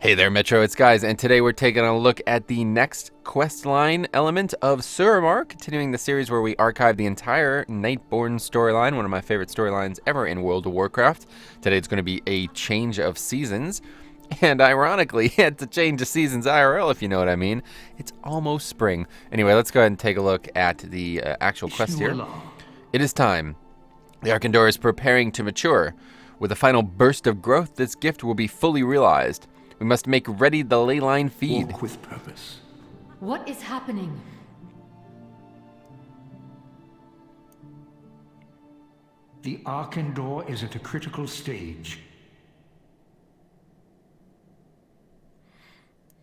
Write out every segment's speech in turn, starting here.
Hey there, Metro, it's Guys, and today we're taking a look at the next quest line element of Suramar, continuing the series where we archive the entire Nightborne storyline, one of my favorite storylines ever in World of Warcraft. Today it's going to be a change of seasons, and ironically, it's a change of seasons IRL, if you know what I mean. It's almost spring. Anyway, let's go ahead and take a look at the actual quest here. It is time. The arcan'dor is preparing to mature. With a final burst of growth, this gift will be fully realized. We must make ready the ley line feed. Walk with purpose. What is happening? The arcan'dor is at a critical stage.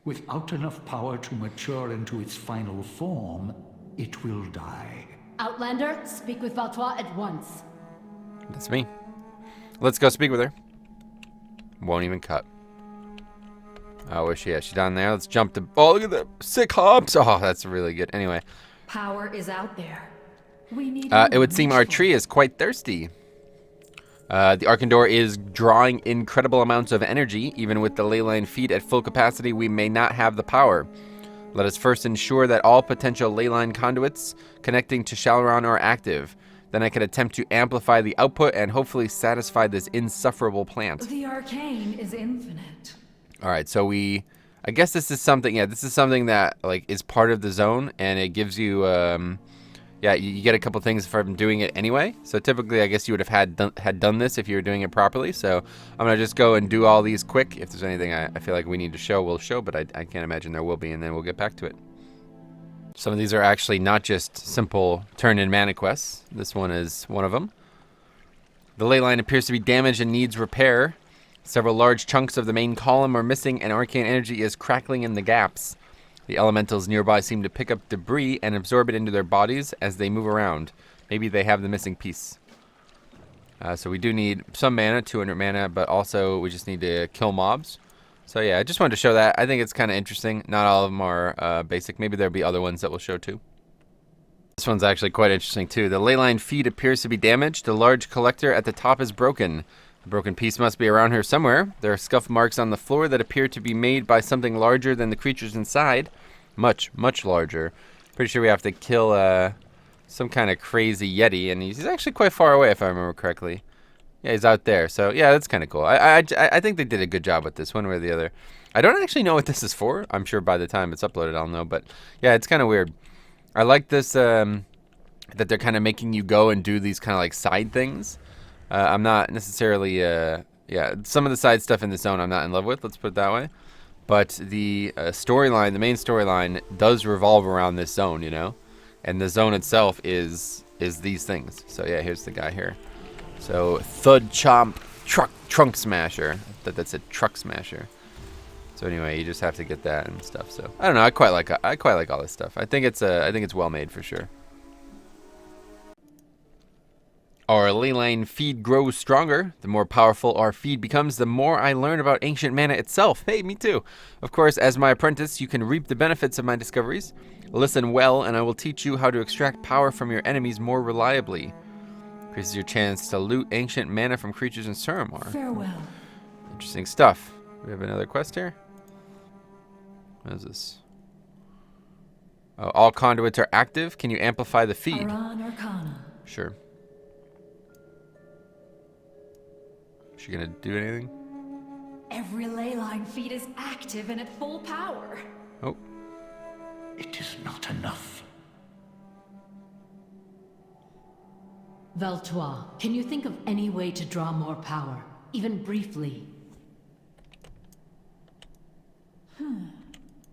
Without enough power to mature into its final form, it will die. Outlander, speak with Valtois at once. That's me. Let's go speak with her. Won't even cut. Oh, where's she at? She's down there. Let's jump to... Oh, look at the sick hops. Oh, that's really good. Anyway. Power is out there. We need it would seem our tree is quite thirsty. The arcan'dor is drawing incredible amounts of energy. Even with the ley line feed at full capacity, we may not have the power. Let us first ensure that all potential ley line conduits connecting to shal'aran are active. Then I can attempt to amplify the output and hopefully satisfy this insufferable plant. The arcane is infinite. All right, so I guess this is something, this is something that, like, is part of the zone, and it gives you, you get a couple things from doing it anyway. So typically, I guess you would have had done this if you were doing it properly. So I'm going to just go and do all these quick. If there's anything I feel like we need to show, we'll show, but I can't imagine there will be, and then we'll get back to it. Some of these are actually not just simple turn-in mana quests. This one is one of them. The ley line appears to be damaged and needs repair. Several large chunks of the main column are missing, and arcane energy is crackling in the gaps. The elementals nearby seem to pick up debris and absorb it into their bodies as they move around. Maybe they have the missing piece. So we do need some mana, 200 mana, but also we just need to kill mobs. So yeah, I just wanted to show that. I think it's kind of interesting. Not all of them are basic. Maybe there'll be other ones that we'll show too. This one's actually quite interesting too. The ley line feed appears to be damaged. The large collector at the top is broken. The broken piece must be around here somewhere. There are scuff marks on the floor that appear to be made by something larger than the creatures inside. Much, much larger. Pretty sure we have to kill some kind of crazy yeti, and he's actually quite far away if I remember correctly. Yeah, he's out there. So yeah, that's kind of cool. I think they did a good job with this one way or the other. I don't actually know what this is for. I'm sure by the time it's uploaded I'll know, but yeah, it's kind of weird. I like this that they're kind of making you go and do these kind of like side things. I'm not necessarily, some of the side stuff in the zone I'm not in love with, let's put it that way. But the storyline, the main storyline, does revolve around this zone, you know? And the zone itself is these things. So yeah, here's the guy here. So, Thud Chomp Trunk Smasher. That's a truck smasher. So anyway, you just have to get that and stuff. So I don't know, I quite like all this stuff. I think it's well made for sure. Our ley line feed grows stronger. The more powerful our feed becomes, the more I learn about ancient mana itself. Hey, me too. Of course, as my apprentice, you can reap the benefits of my discoveries. Listen well, and I will teach you how to extract power from your enemies more reliably. Increases your chance to loot ancient mana from creatures in Suramar. Farewell. Interesting stuff. We have another quest here. What is this? Oh, all conduits are active. Can you amplify the feed? Arcana. Sure. Is she gonna do anything? Every ley line feed is active and at full power. Oh. It is not enough. Valtois, can you think of any way to draw more power, even briefly?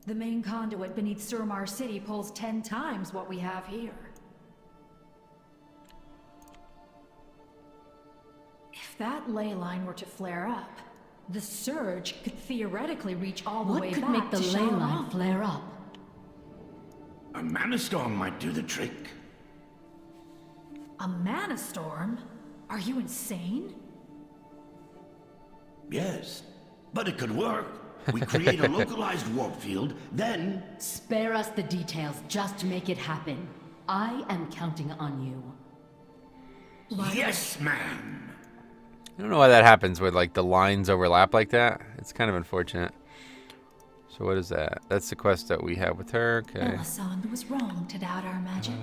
The main conduit beneath Suramar City pulls 10 times what we have here. If that ley line were to flare up, the surge could theoretically reach all the way back to What could make the ley line flare up? A mana storm might do the trick. A mana storm? Are you insane? Yes, but it could work. We create a localized warp field, then... Spare us the details, just make it happen. I am counting on you. Yes, ma'am. I don't know why that happens with like the lines overlap like that. It's kind of unfortunate. So what is that? That's the quest that we have with her. Okay. Melisande was wrong to doubt our magic.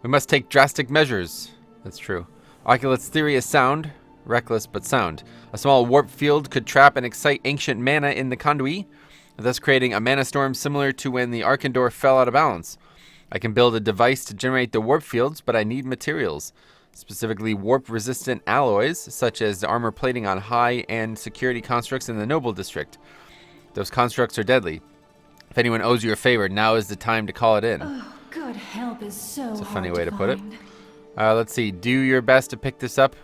We must take drastic measures. That's true. Oculus theory is sound, reckless but sound. A small warp field could trap and excite ancient mana in the conduit, thus creating a mana storm similar to when the arcan'dor fell out of balance. I can build a device to generate the warp fields, but I need materials, specifically warp-resistant alloys, such as the armor plating on high-end security constructs in the Noble District. Those constructs are deadly. If anyone owes you a favor, now is the time to call it in. Oh, good help is so It's a hard funny way to put it. find. Let's see. Do your best to pick this up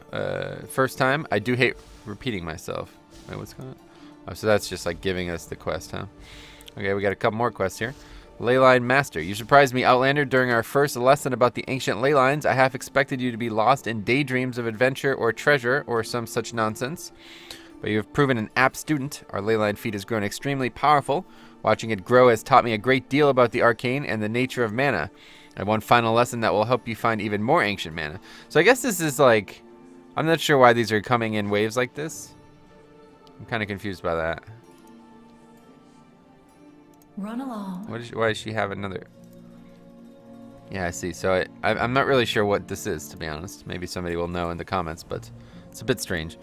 first time. I do hate repeating myself. Wait, what's going on? Oh, so that's just like giving us the quest, huh? Okay, we got a couple more quests here. Leyline Master. You surprised me, Outlander. During our first lesson about the ancient ley lines, I half expected you to be lost in daydreams of adventure or treasure or some such nonsense. But you have proven an apt student. Our leyline feat has grown extremely powerful. Watching it grow has taught me a great deal about the arcane and the nature of mana. I have one final lesson that will help you find even more ancient mana. So I guess this is like... I'm not sure why these are coming in waves like this. I'm kind of confused by that. Run along. Why does she have another... Yeah, I see. So I'm not really sure what this is, to be honest. Maybe somebody will know in the comments, but it's a bit strange.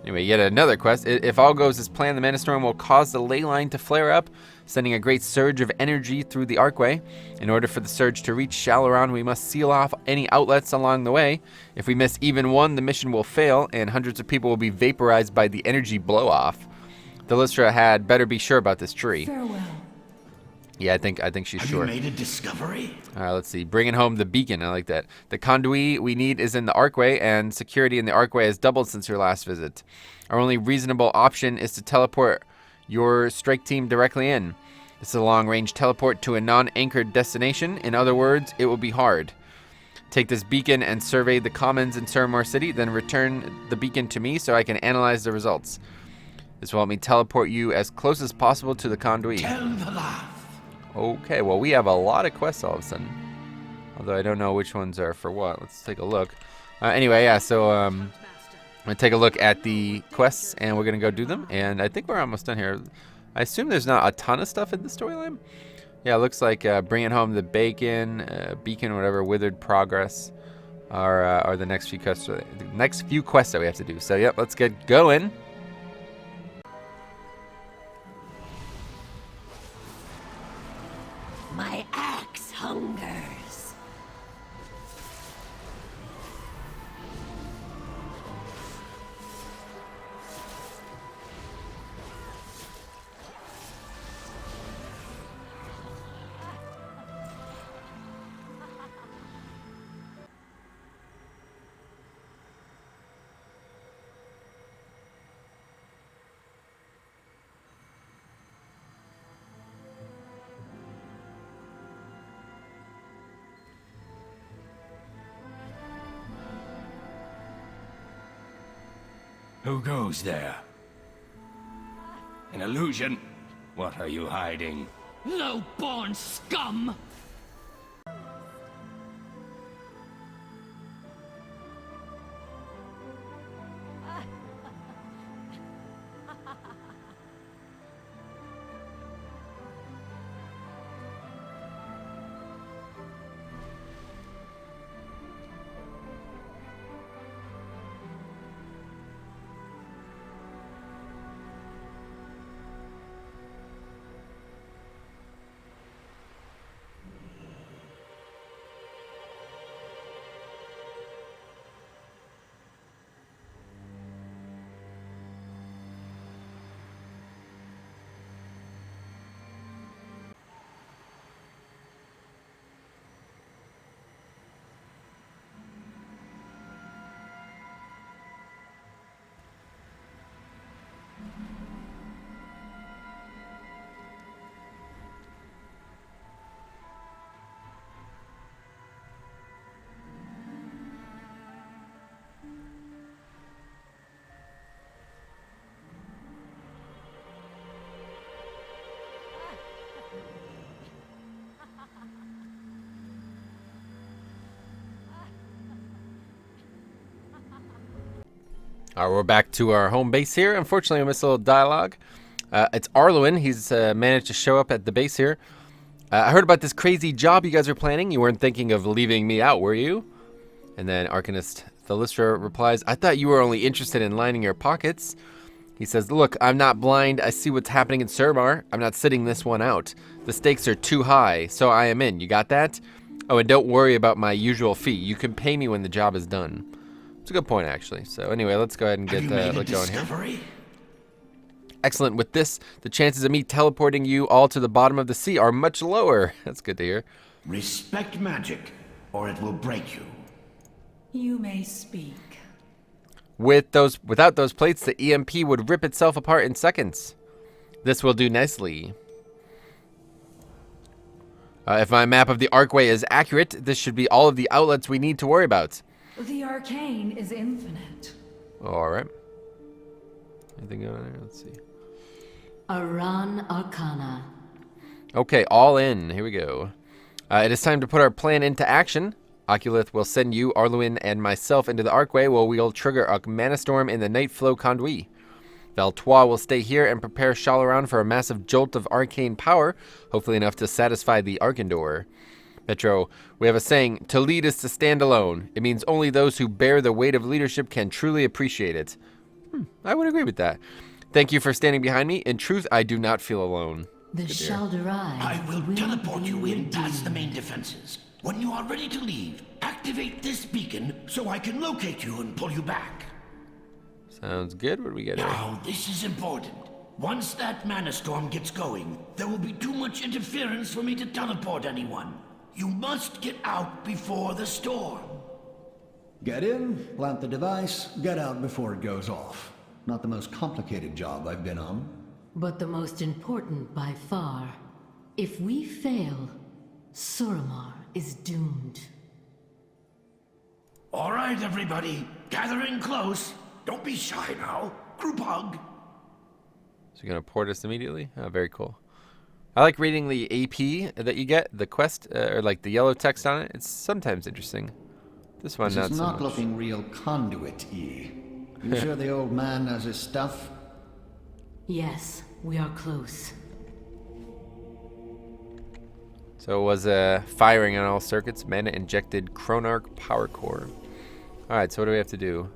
Anyway, yet another quest. If all goes as planned, the mana storm will cause the ley line to flare up, sending a great surge of energy through the archway. In order for the surge to reach shal'aran, we must seal off any outlets along the way. If we miss even one, the mission will fail, and hundreds of people will be vaporized by the energy blow-off. The Lystra had better be sure about this tree. Farewell. Yeah, I think she's sure. Have you made a discovery? All right, let's see. Bringing home the beacon. I like that. The conduit we need is in the archway, and security in the archway has doubled since your last visit. Our only reasonable option is to teleport your strike team directly in. This is a long-range teleport to a non-anchored destination. In other words, it will be hard. Take this beacon and survey the commons in Suramar City, then return the beacon to me so I can analyze the results. This will help me teleport you as close as possible to the conduit. Tell the laugh. Okay, well, we have a lot of quests all of a sudden. Although I don't know which ones are for what. Let's take a look. Anyway, yeah, so I'm going to take a look at the quests, and we're going to go do them. And I think we're almost done here. I assume there's not a ton of stuff in the storyline. Yeah, it looks like bringing home the beacon, whatever, withered progress are the next few quests. The next few quests that we have to do. So, yep, let's get going. My axe hungers. Who goes there? An illusion? What are you hiding? Low-born scum! All right, we're back to our home base here. Unfortunately, I missed a little dialogue. It's Arluin. He's managed to show up at the base here. I heard about this crazy job you guys are planning. You weren't thinking of leaving me out, were you? And then Arcanist Thalustra replies, I thought you were only interested in lining your pockets. He says, look, I'm not blind. I see what's happening in Suramar. I'm not sitting this one out. The stakes are too high, so I am in. You got that? Oh, and don't worry about my usual fee. You can pay me when the job is done. It's a good point, actually. So anyway, let's go ahead and get going here. Excellent. With this, the chances of me teleporting you all to the bottom of the sea are much lower. That's good to hear. Respect magic, or it will break you. You may speak. Without those plates, the EMP would rip itself apart in seconds. This will do nicely. If my map of the Archway is accurate, this should be all of the outlets we need to worry about. The arcane is infinite. All right. Anything going on there? Let's see. Aran Arcana. Okay, all in. Here we go. It is time to put our plan into action. Oculith will send you, Arluin, and myself into the Archway where we'll trigger a mana storm in the Night Flow Conduit. Valtois will stay here and prepare shal'aran for a massive jolt of arcane power, hopefully enough to satisfy the arcan'dor. Metro, we have a saying, to lead is to stand alone. It means only those who bear the weight of leadership can truly appreciate it. I would agree with that. Thank you for standing behind me. In truth, I do not feel alone. The shal'aran. I will teleport you in past the main defenses. When you are ready to leave, activate this beacon so I can locate you and pull you back. Sounds good. What do we get here? Now, this is important. Once that mana storm gets going, there will be too much interference for me to teleport anyone. You must get out before the storm. Get in, plant the device, get out before it goes off. Not the most complicated job I've been on. But the most important by far. If we fail, Suramar is doomed. All right, everybody. Gather in close. Don't be shy now. Group hug. So you're going to port us immediately? Oh, very cool. I like reading the AP that you get, the quest, or like the yellow text on it. It's sometimes interesting. This one, This is not so not much. looking real conduit-y. You sure the old man has his stuff? Yes, we are close. So it was firing on all circuits, mana injected Chronarch power core. All right, so what do we have to do?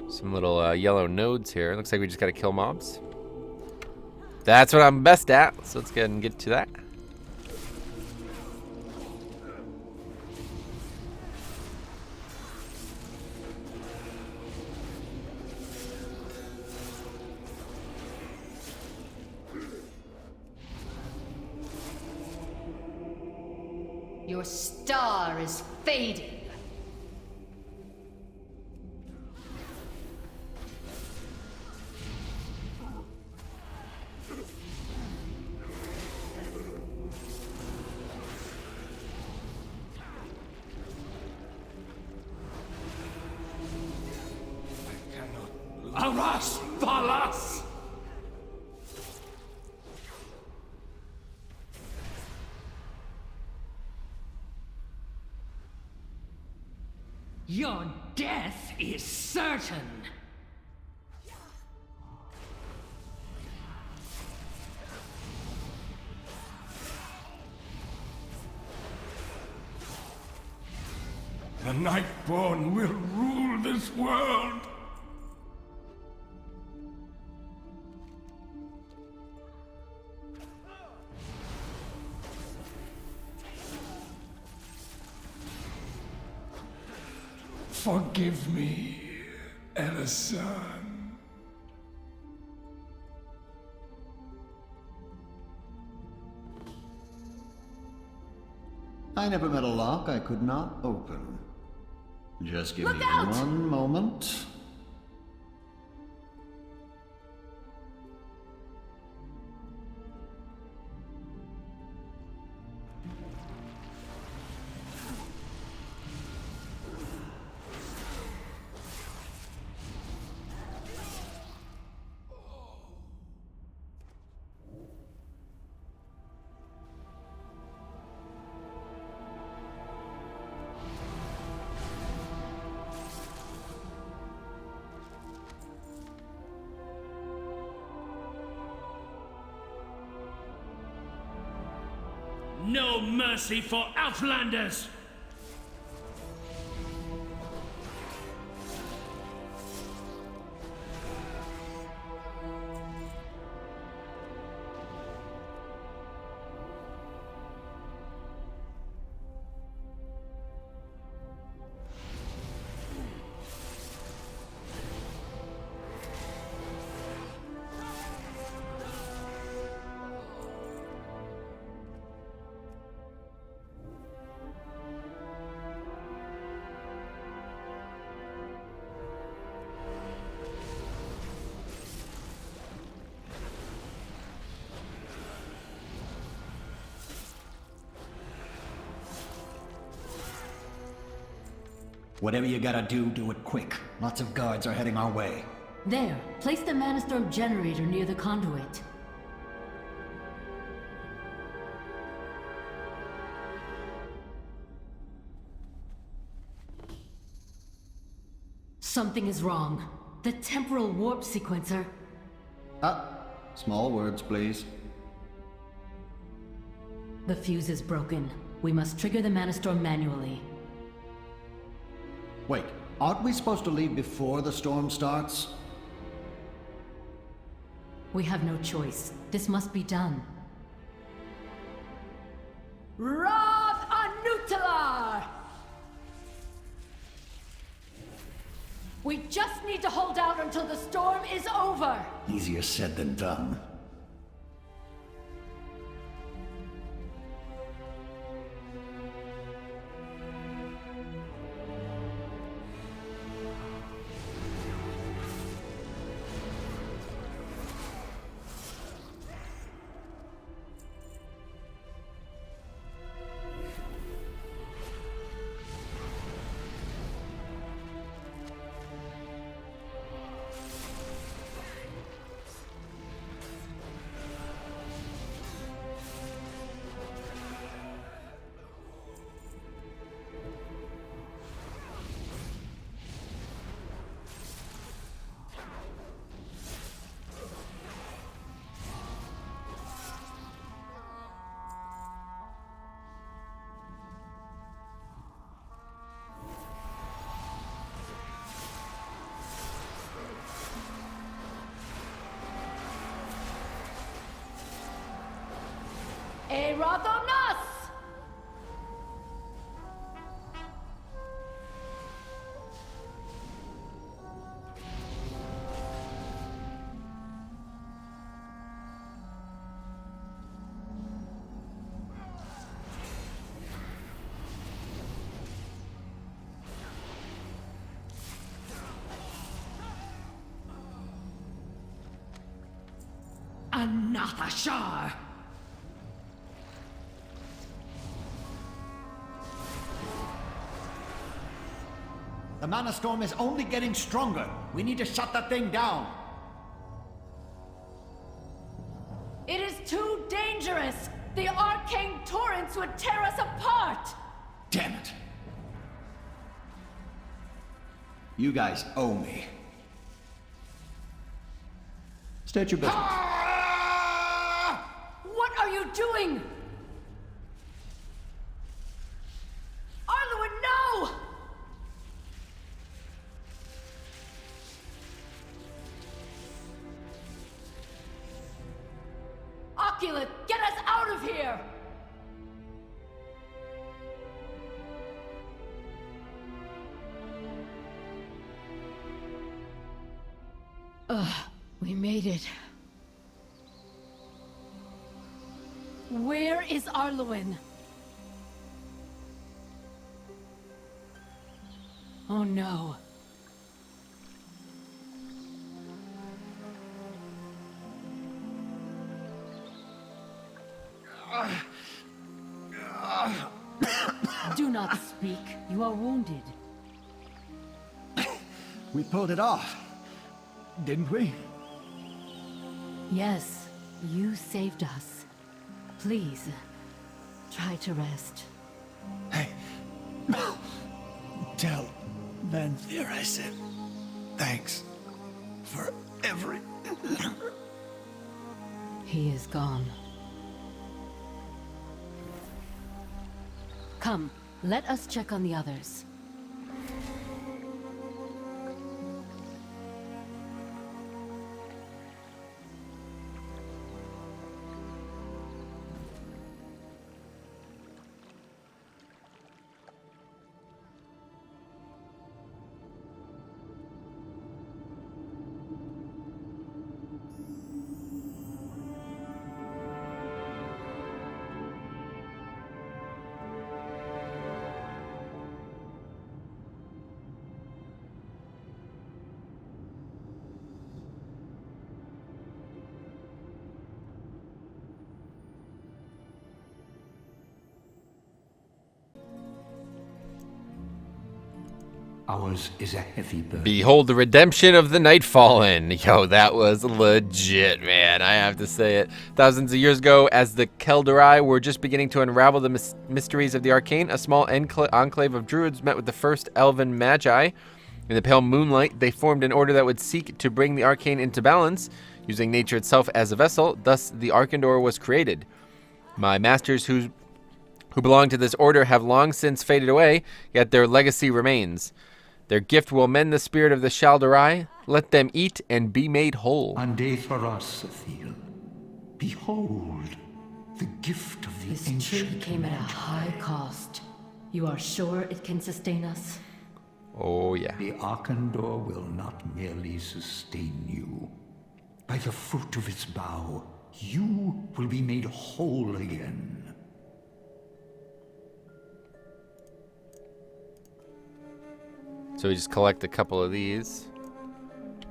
Some little yellow nodes here. Looks like we just got to kill mobs. That's what I'm best at. So let's go ahead and get to that. Your star is fading. Aras, Valas! Your death is certain. The Nightborne will rule this world! Forgive me, Ellison. I never met a lock I could not open. Just give me one moment. No mercy for Outlanders! Whatever you gotta do, do it quick. Lots of guards are heading our way. There, place the Manastorm generator near the conduit. Something is wrong. The temporal warp sequencer. Small words, please. The fuse is broken. We must trigger the Manastorm manually. Wait, aren't we supposed to leave before the storm starts? We have no choice. This must be done. Roth Anutalar! We just need to hold out until the storm is over! Easier said than done. Erathonas! Anathashar! The mana storm is only getting stronger. We need to shut that thing down. It is too dangerous! The arcane torrents would tear us apart! Damn it. You guys owe me. State your business. What are you doing? Arluin, no! Oculus, get us out of here! We made it. Where is Arluin? Oh no. Do not speak. You are wounded. We pulled it off, didn't we? Yes, you saved us. Please, try to rest. Hey, tell Venthyr I said thanks for every... He is gone. Come, let us check on the others. Ours is a heavy burden. Behold the redemption of the Nightfallen. Yo, that was legit, man. I have to say it. Thousands of years ago, as the Kel'Dorai were just beginning to unravel the mysteries of the arcane, a small enclave of druids met with the first elven magi. In the pale moonlight, they formed an order that would seek to bring the arcane into balance, using nature itself as a vessel. Thus, the arcan'dor was created. My masters who belong to this order have long since faded away, yet their legacy remains. Their gift will mend the spirit of the shal'aran. Let them eat and be made whole. Behold, the gift of the This ancient trip came at a high cost. You are sure it can sustain us? Oh, yeah. The arcan'dor will not merely sustain you. By the fruit of its bough, you will be made whole again. So we just collect a couple of these.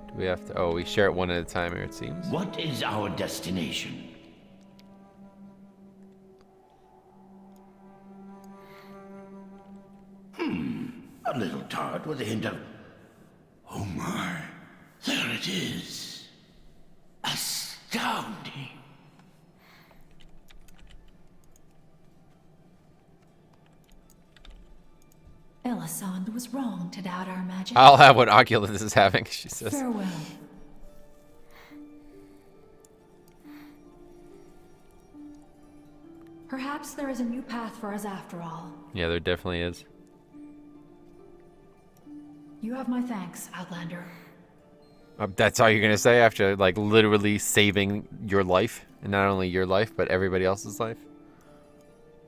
Do we have to? Oh, we share it one at a time here, it seems. What is our destination? A little tart with a hint of... Oh my, there it is. Astounding. Elisande was wrong to doubt our magic. I'll have what Oculus is having, she says. Farewell. Perhaps there is a new path for us after all. Yeah, there definitely is. You have my thanks, Outlander. That's all you're gonna say after, like, literally saving your life? And not only your life, but everybody else's life?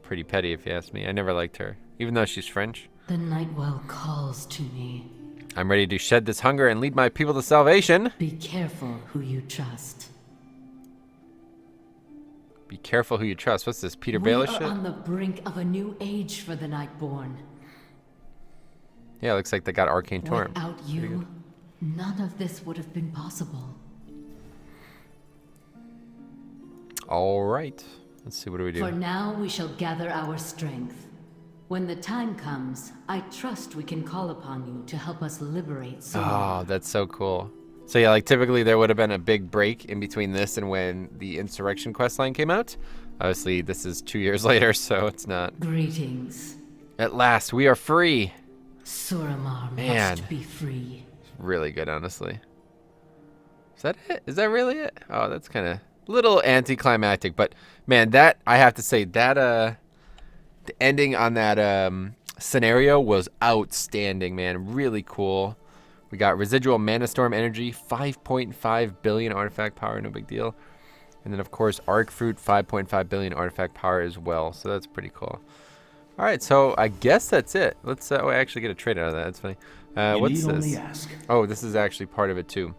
Pretty petty, if you ask me. I never liked her, even though she's French. The Nightwell calls to me. I'm ready to shed this hunger and lead my people to salvation. Be careful who you trust. Be careful who you trust. What's this, Peter We Baelish are shit? on the brink of a new age for the Nightborne. Yeah, looks like they got Arcane Torm. Without you, none of this would have been possible. All right. Let's see, what do we do? For now, we shall gather our strength. When the time comes, I trust we can call upon you to help us liberate Suramar. Oh, that's so cool. So yeah, like typically there would have been a big break in between this and when the Insurrection questline came out. Obviously, this is 2 years later, so it's not. Greetings. At last, we are free. Suramar Man. must be free. Really good, honestly. Is that it? Is that really it? Oh, that's kind of little anticlimactic, but man, that I have to say that the ending on that scenario was outstanding, man. Really cool. We got residual mana storm energy, 5.5 billion artifact power, no big deal. And then of course arc fruit, 5.5 billion artifact power as well. So that's pretty cool. All right, so I guess that's it. Let's I actually get a trade out of that. That's funny. What's this? Oh, this is actually part of it too.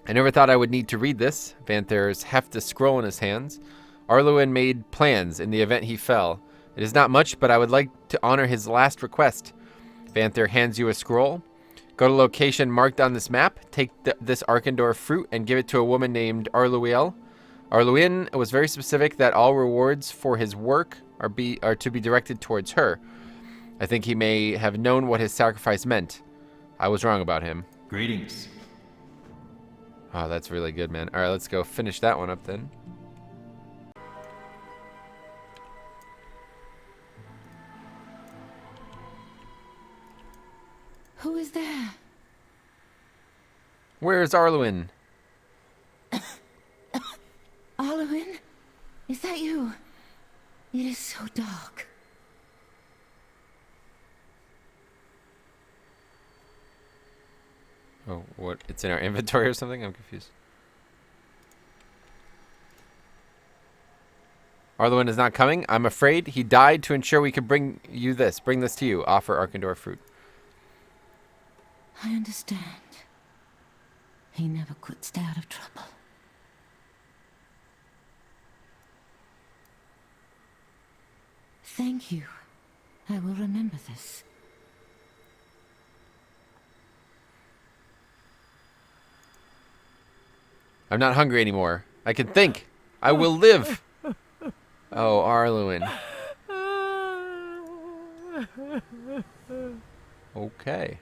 I never thought I would need to read this. Vanther's heft a scroll in his hands. Arluin made plans in the event he fell. It is not much, but I would like to honor his last request. Vanther hands you a scroll. Go to location marked on this map. Take this arcan'dor fruit and give it to a woman named Arluiel. Arluin was very specific that all rewards for his work are to be directed towards her. I think he may have known what his sacrifice meant. I was wrong about him. Greetings. Oh, that's really good, man. All right, let's go finish that one up then. Who is there? Where's Arluin? Arluin? Is that you? It is so dark. Oh, what? It's in our inventory or something? I'm confused. Arluin is not coming. I'm afraid he died to ensure we could bring you this. Bring this to you. Offer arcan'dor fruit. I understand. He never could stay out of trouble. Thank you. I will remember this. I'm not hungry anymore. I can think. I will live. Oh, Arluin. Okay.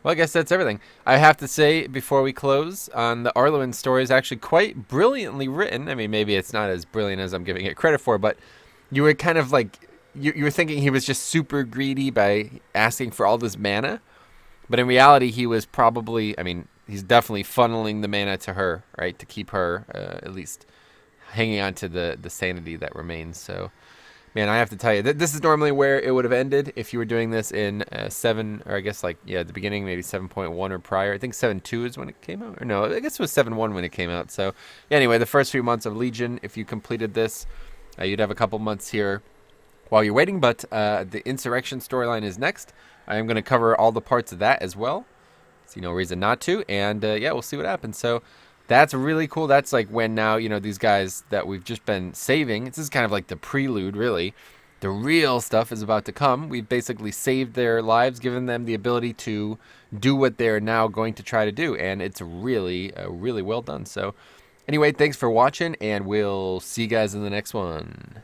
Well, I guess that's everything. I have to say, before we close, the Arluin story is actually quite brilliantly written. I mean, maybe it's not as brilliant as I'm giving it credit for, but you were kind of like, you were thinking he was just super greedy by asking for all this mana. But in reality, he was probably, I mean, he's definitely funneling the mana to her, right? To keep her, at least, hanging on to the sanity that remains. So, man, I have to tell you, this is normally where it would have ended if you were doing this in 7, or I guess, like, yeah, at the beginning, maybe 7.1 or prior. I think 7.2 is when it came out. Or no, I guess it was 7.1 when it came out. So, yeah, anyway, the first few months of Legion, if you completed this, you'd have a couple months here while you're waiting. But the Insurrection storyline is next. I am going to cover all the parts of that as well. See no reason not to. And, yeah, we'll see what happens. So, that's really cool. That's like when now, you know, these guys that we've just been saving, this is kind of like the prelude, really. The real stuff is about to come. We've basically saved their lives, given them the ability to do what they're now going to try to do. And it's really, really well done. So anyway, thanks for watching, and we'll see you guys in the next one.